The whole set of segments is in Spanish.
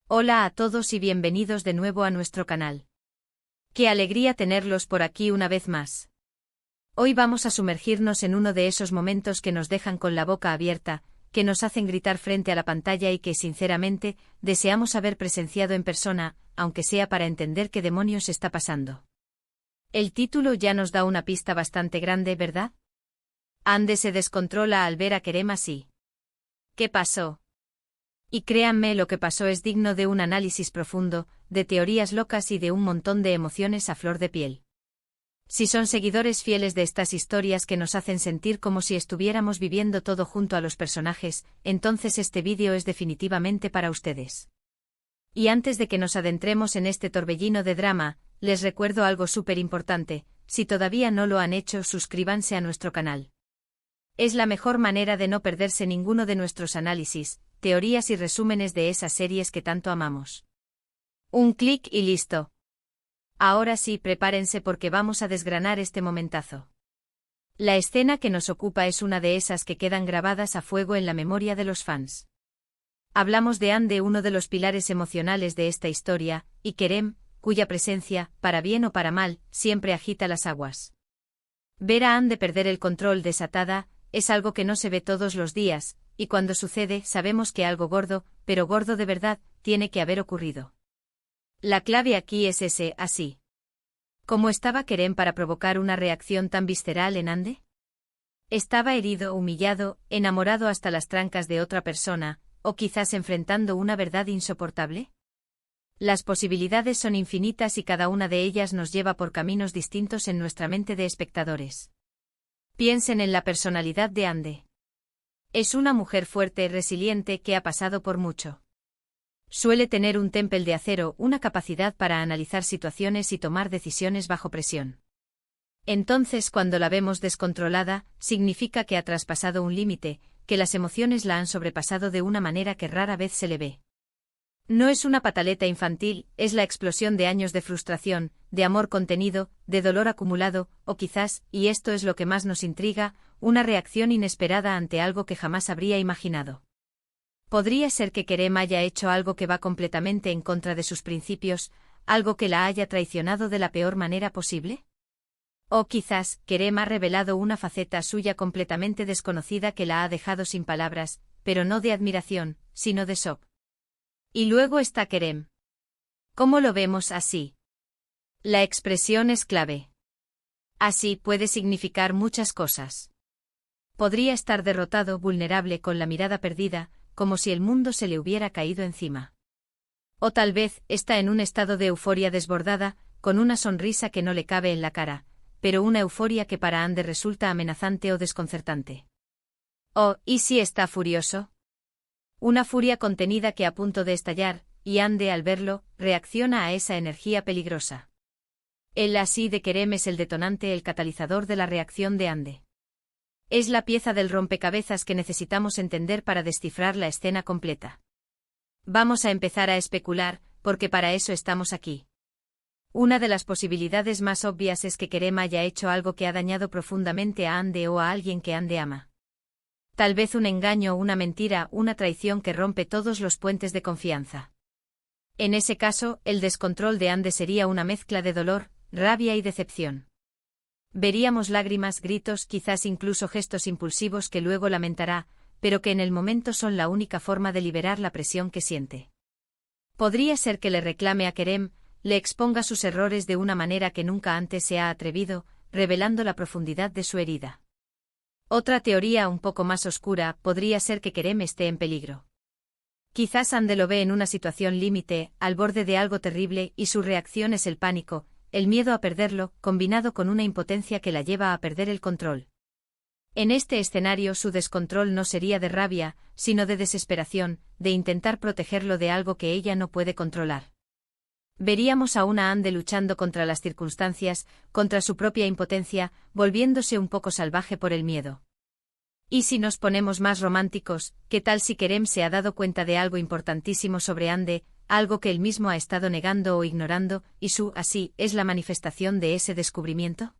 Hola a todos y bienvenidos de nuevo a nuestro canal. Qué alegría tenerlos por aquí una vez más. Hoy vamos a sumergirnos en uno de esos momentos que nos dejan con la boca abierta, que nos hacen gritar frente a la pantalla y que, sinceramente, deseamos haber presenciado en persona, aunque sea para entender qué demonios está pasando. El título ya nos da una pista bastante grande, ¿verdad? Ande se descontrola al ver a Kerem así. ¿Qué pasó? Y créanme, lo que pasó es digno de un análisis profundo, de teorías locas y de un montón de emociones a flor de piel. Si son seguidores fieles de estas historias que nos hacen sentir como si estuviéramos viviendo todo junto a los personajes, entonces este vídeo es definitivamente para ustedes. Y antes de que nos adentremos en este torbellino de drama, les recuerdo algo súper importante: si todavía no lo han hecho, suscríbanse a nuestro canal. Es la mejor manera de no perderse ninguno de nuestros análisis, teorías y resúmenes de esas series que tanto amamos. Un clic y listo. Ahora sí, prepárense porque vamos a desgranar este momentazo. La escena que nos ocupa es una de esas que quedan grabadas a fuego en la memoria de los fans. Hablamos de Ande, uno de los pilares emocionales de esta historia, y Kerem, cuya presencia, para bien o para mal, siempre agita las aguas. Ver a Ande perder el control desatada es algo que no se ve todos los días, y cuando sucede sabemos que algo gordo, pero gordo de verdad, tiene que haber ocurrido. La clave aquí es ese así. ¿Cómo estaba Kerem para provocar una reacción tan visceral en Ande? ¿Estaba herido, humillado, enamorado hasta las trancas de otra persona, o quizás enfrentando una verdad insoportable? Las posibilidades son infinitas y cada una de ellas nos lleva por caminos distintos en nuestra mente de espectadores. Piensen en la personalidad de Ande. Es una mujer fuerte y resiliente que ha pasado por mucho. Suele tener un temple de acero, una capacidad para analizar situaciones y tomar decisiones bajo presión. Entonces, cuando la vemos descontrolada, significa que ha traspasado un límite, que las emociones la han sobrepasado de una manera que rara vez se le ve. No es una pataleta infantil, es la explosión de años de frustración, de amor contenido, de dolor acumulado, o quizás, y esto es lo que más nos intriga, una reacción inesperada ante algo que jamás habría imaginado. ¿Podría ser que Kerem haya hecho algo que va completamente en contra de sus principios, algo que la haya traicionado de la peor manera posible? O quizás, Kerem ha revelado una faceta suya completamente desconocida que la ha dejado sin palabras, pero no de admiración, sino de shock. Y luego está Kerem. ¿Cómo lo vemos así? La expresión es clave. Así puede significar muchas cosas. Podría estar derrotado, vulnerable, con la mirada perdida, como si el mundo se le hubiera caído encima. O tal vez está en un estado de euforia desbordada, con una sonrisa que no le cabe en la cara, pero una euforia que para Ande resulta amenazante o desconcertante. ¿Y si está furioso? Una furia contenida que a punto de estallar, y Ande, al verlo, reacciona a esa energía peligrosa. El así de Kerem es el detonante, el catalizador de la reacción de Ande. Es la pieza del rompecabezas que necesitamos entender para descifrar la escena completa. Vamos a empezar a especular, porque para eso estamos aquí. Una de las posibilidades más obvias es que Kerem haya hecho algo que ha dañado profundamente a Ande o a alguien que Ande ama. Tal vez un engaño, una mentira, una traición que rompe todos los puentes de confianza. En ese caso, el descontrol de Ande sería una mezcla de dolor, rabia y decepción. Veríamos lágrimas, gritos, quizás incluso gestos impulsivos que luego lamentará, pero que en el momento son la única forma de liberar la presión que siente. Podría ser que le reclame a Kerem, le exponga sus errores de una manera que nunca antes se ha atrevido, revelando la profundidad de su herida. Otra teoría un poco más oscura podría ser que Kerem esté en peligro. Quizás Ande lo ve en una situación límite, al borde de algo terrible, y su reacción es el pánico, el miedo a perderlo, combinado con una impotencia que la lleva a perder el control. En este escenario su descontrol no sería de rabia, sino de desesperación, de intentar protegerlo de algo que ella no puede controlar. Veríamos a una Ande luchando contra las circunstancias, contra su propia impotencia, volviéndose un poco salvaje por el miedo. Y si nos ponemos más románticos, ¿qué tal si Kerem se ha dado cuenta de algo importantísimo sobre Ande, algo que él mismo ha estado negando o ignorando, y su así es la manifestación de ese descubrimiento?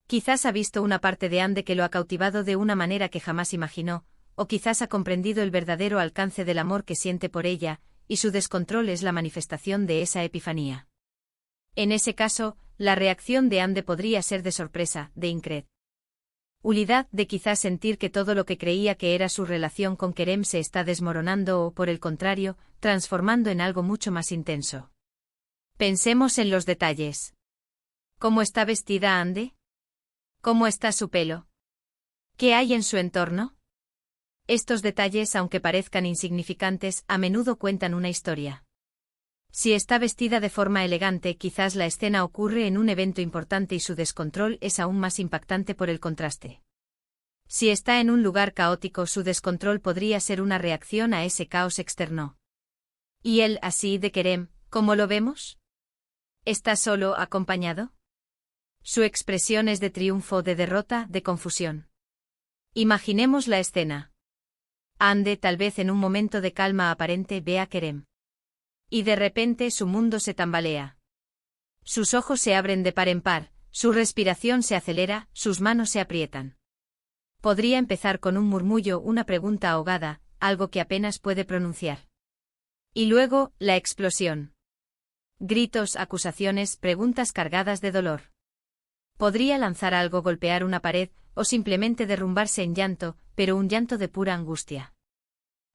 Quizás ha visto una parte de Ande que lo ha cautivado de una manera que jamás imaginó, o quizás ha comprendido el verdadero alcance del amor que siente por ella, y su descontrol es la manifestación de esa epifanía. En ese caso, la reacción de Ande podría ser de sorpresa, de incredulidad, de quizás sentir que todo lo que creía que era su relación con Kerem se está desmoronando o, por el contrario, transformando en algo mucho más intenso. Pensemos en los detalles. ¿Cómo está vestida Ande? ¿Cómo está su pelo? ¿Qué hay en su entorno? Estos detalles, aunque parezcan insignificantes, a menudo cuentan una historia. Si está vestida de forma elegante, quizás la escena ocurre en un evento importante y su descontrol es aún más impactante por el contraste. Si está en un lugar caótico, su descontrol podría ser una reacción a ese caos externo. ¿Y él, así de Kerem, cómo lo vemos? ¿Está solo, acompañado? Su expresión es de triunfo, de derrota, de confusión. Imaginemos la escena. Ande, tal vez en un momento de calma aparente, ve a Kerem. Y de repente su mundo se tambalea. Sus ojos se abren de par en par, su respiración se acelera, sus manos se aprietan. Podría empezar con un murmullo, una pregunta ahogada, algo que apenas puede pronunciar. Y luego, la explosión. Gritos, acusaciones, preguntas cargadas de dolor. Podría lanzar algo, golpear una pared, o simplemente derrumbarse en llanto, pero un llanto de pura angustia.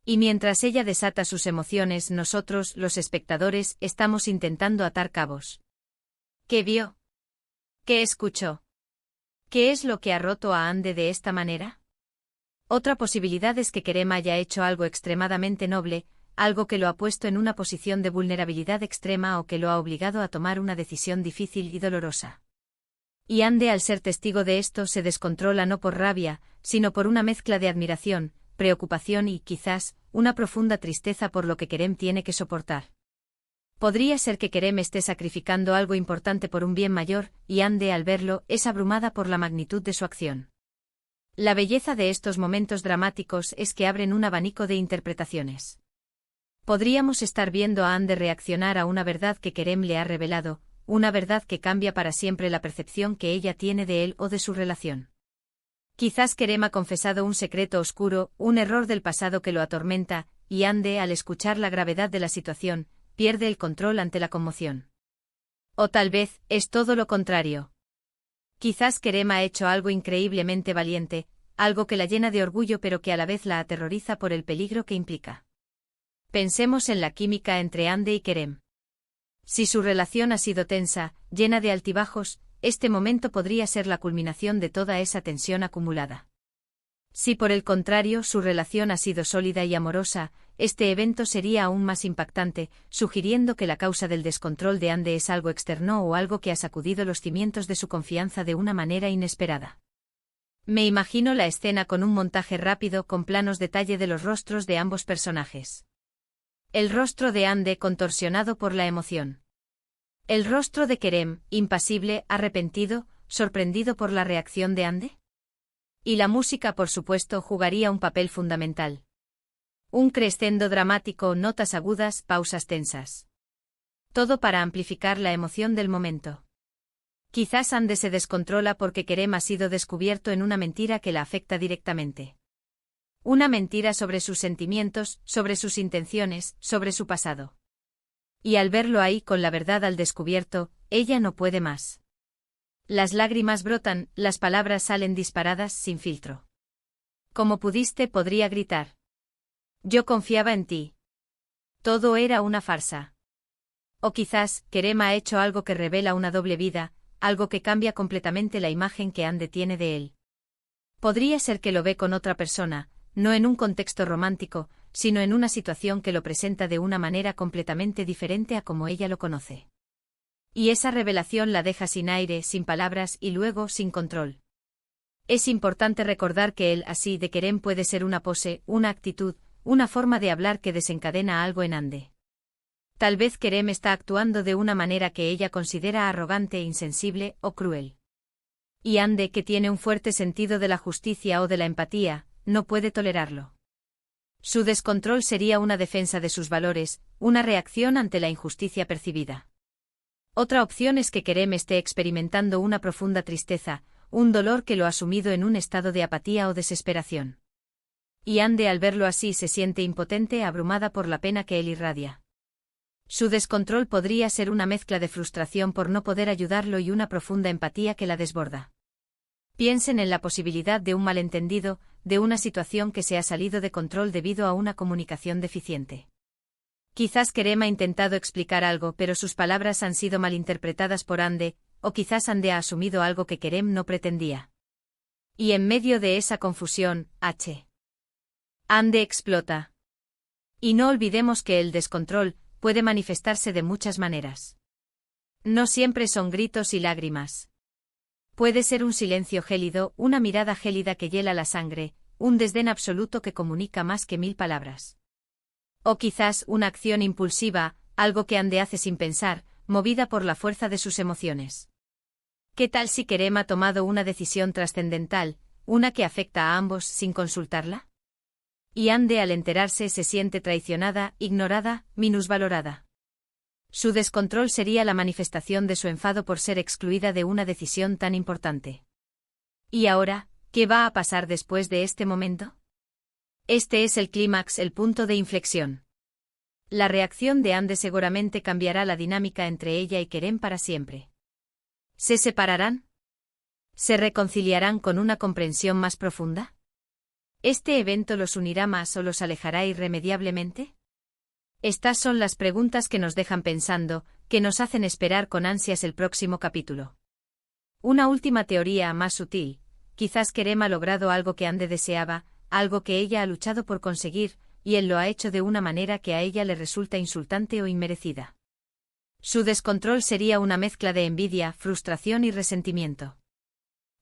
Y mientras ella desata sus emociones, nosotros, los espectadores, estamos intentando atar cabos. ¿Qué vio? ¿Qué escuchó? ¿Qué es lo que ha roto a Ande de esta manera? Otra posibilidad es que Kerem haya hecho algo extremadamente noble, algo que lo ha puesto en una posición de vulnerabilidad extrema o que lo ha obligado a tomar una decisión difícil y dolorosa. Y Ande, al ser testigo de esto, se descontrola no por rabia, sino por una mezcla de admiración, preocupación y, quizás, una profunda tristeza por lo que Kerem tiene que soportar. Podría ser que Kerem esté sacrificando algo importante por un bien mayor, y Ande, al verlo, es abrumada por la magnitud de su acción. La belleza de estos momentos dramáticos es que abren un abanico de interpretaciones. Podríamos estar viendo a Ande reaccionar a una verdad que Kerem le ha revelado, una verdad que cambia para siempre la percepción que ella tiene de él o de su relación. Quizás Kerem ha confesado un secreto oscuro, un error del pasado que lo atormenta, y Ande, al escuchar la gravedad de la situación, pierde el control ante la conmoción. O tal vez, es todo lo contrario. Quizás Kerem ha hecho algo increíblemente valiente, algo que la llena de orgullo pero que a la vez la aterroriza por el peligro que implica. Pensemos en la química entre Ande y Kerem. Si su relación ha sido tensa, llena de altibajos, este momento podría ser la culminación de toda esa tensión acumulada. Si por el contrario su relación ha sido sólida y amorosa, este evento sería aún más impactante, sugiriendo que la causa del descontrol de Ande es algo externo o algo que ha sacudido los cimientos de su confianza de una manera inesperada. Me imagino la escena con un montaje rápido con planos detalle de los rostros de ambos personajes. El rostro de Ande contorsionado por la emoción. El rostro de Kerem, impasible, arrepentido, sorprendido por la reacción de Ande. Y la música, por supuesto, jugaría un papel fundamental. Un crescendo dramático, notas agudas, pausas tensas. Todo para amplificar la emoción del momento. Quizás Ande se descontrola porque Kerem ha sido descubierto en una mentira que la afecta directamente. Una mentira sobre sus sentimientos, sobre sus intenciones, sobre su pasado. Y al verlo ahí con la verdad al descubierto, ella no puede más. Las lágrimas brotan, las palabras salen disparadas sin filtro. Como pudiste, podría gritar. Yo confiaba en ti. Todo era una farsa. O quizás, Kerem ha hecho algo que revela una doble vida, algo que cambia completamente la imagen que Ande tiene de él. Podría ser que lo ve con otra persona, no en un contexto romántico, sino en una situación que lo presenta de una manera completamente diferente a como ella lo conoce. Y esa revelación la deja sin aire, sin palabras y luego sin control. Es importante recordar que el así de Kerem puede ser una pose, una actitud, una forma de hablar que desencadena algo en Ande. Tal vez Kerem está actuando de una manera que ella considera arrogante, insensible o cruel. Y Ande, que tiene un fuerte sentido de la justicia o de la empatía, no puede tolerarlo. Su descontrol sería una defensa de sus valores, una reacción ante la injusticia percibida. Otra opción es que Kerem esté experimentando una profunda tristeza, un dolor que lo ha sumido en un estado de apatía o desesperación. Y Ande, al verlo así, se siente impotente, abrumada por la pena que él irradia. Su descontrol podría ser una mezcla de frustración por no poder ayudarlo y una profunda empatía que la desborda. Piensen en la posibilidad de un malentendido, de una situación que se ha salido de control debido a una comunicación deficiente. Quizás Kerem ha intentado explicar algo, pero sus palabras han sido malinterpretadas por Ande, o quizás Ande ha asumido algo que Kerem no pretendía. Y en medio de esa confusión, Ande explota. Y no olvidemos que el descontrol puede manifestarse de muchas maneras. No siempre son gritos y lágrimas. Puede ser un silencio gélido, una mirada gélida que hiela la sangre, un desdén absoluto que comunica más que 1000 palabras. O quizás una acción impulsiva, algo que Ande hace sin pensar, movida por la fuerza de sus emociones. ¿Qué tal si Kerem ha tomado una decisión trascendental, una que afecta a ambos sin consultarla? Y Ande al enterarse se siente traicionada, ignorada, minusvalorada. Su descontrol sería la manifestación de su enfado por ser excluida de una decisión tan importante. ¿Y ahora, qué va a pasar después de este momento? Este es el clímax, el punto de inflexión. La reacción de Ande seguramente cambiará la dinámica entre ella y Kerem para siempre. ¿Se separarán? ¿Se reconciliarán con una comprensión más profunda? ¿Este evento los unirá más o los alejará irremediablemente? Estas son las preguntas que nos dejan pensando, que nos hacen esperar con ansias el próximo capítulo. Una última teoría más sutil, quizás Kerem ha logrado algo que Ande deseaba, algo que ella ha luchado por conseguir, y él lo ha hecho de una manera que a ella le resulta insultante o inmerecida. Su descontrol sería una mezcla de envidia, frustración y resentimiento.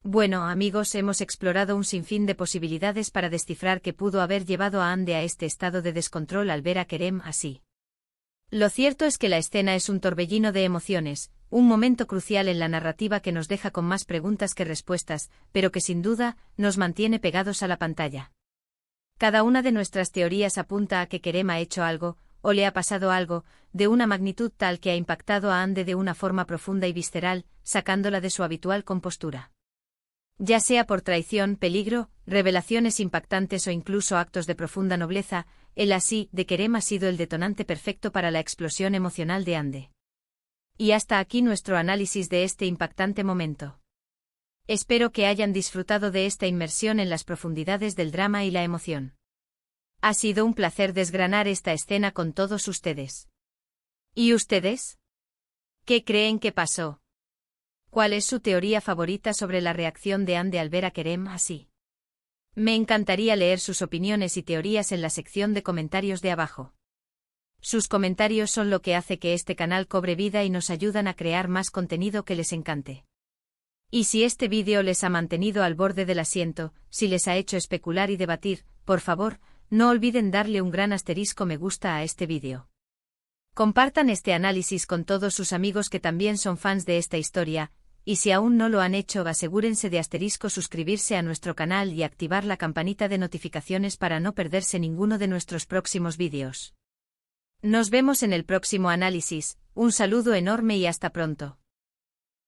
Bueno, amigos, hemos explorado un sinfín de posibilidades para descifrar qué pudo haber llevado a Ande a este estado de descontrol al ver a Kerem así. Lo cierto es que la escena es un torbellino de emociones, un momento crucial en la narrativa que nos deja con más preguntas que respuestas, pero que sin duda nos mantiene pegados a la pantalla. Cada una de nuestras teorías apunta a que Kerem ha hecho algo, o le ha pasado algo, de una magnitud tal que ha impactado a Ande de una forma profunda y visceral, sacándola de su habitual compostura. Ya sea por traición, peligro, revelaciones impactantes o incluso actos de profunda nobleza, el así de Kerem ha sido el detonante perfecto para la explosión emocional de Ande. Y hasta aquí nuestro análisis de este impactante momento. Espero que hayan disfrutado de esta inmersión en las profundidades del drama y la emoción. Ha sido un placer desgranar esta escena con todos ustedes. ¿Y ustedes? ¿Qué creen que pasó? ¿Cuál es su teoría favorita sobre la reacción de Ande al ver a Kerem así? Me encantaría leer sus opiniones y teorías en la sección de comentarios de abajo. Sus comentarios son lo que hace que este canal cobre vida y nos ayudan a crear más contenido que les encante. Y si este vídeo les ha mantenido al borde del asiento, si les ha hecho especular y debatir, por favor, no olviden darle un gran asterisco me gusta a este vídeo. Compartan este análisis con todos sus amigos que también son fans de esta historia, y si aún no lo han hecho asegúrense de suscribirse a nuestro canal y activar la campanita de notificaciones para no perderse ninguno de nuestros próximos vídeos. Nos vemos en el próximo análisis, un saludo enorme y hasta pronto.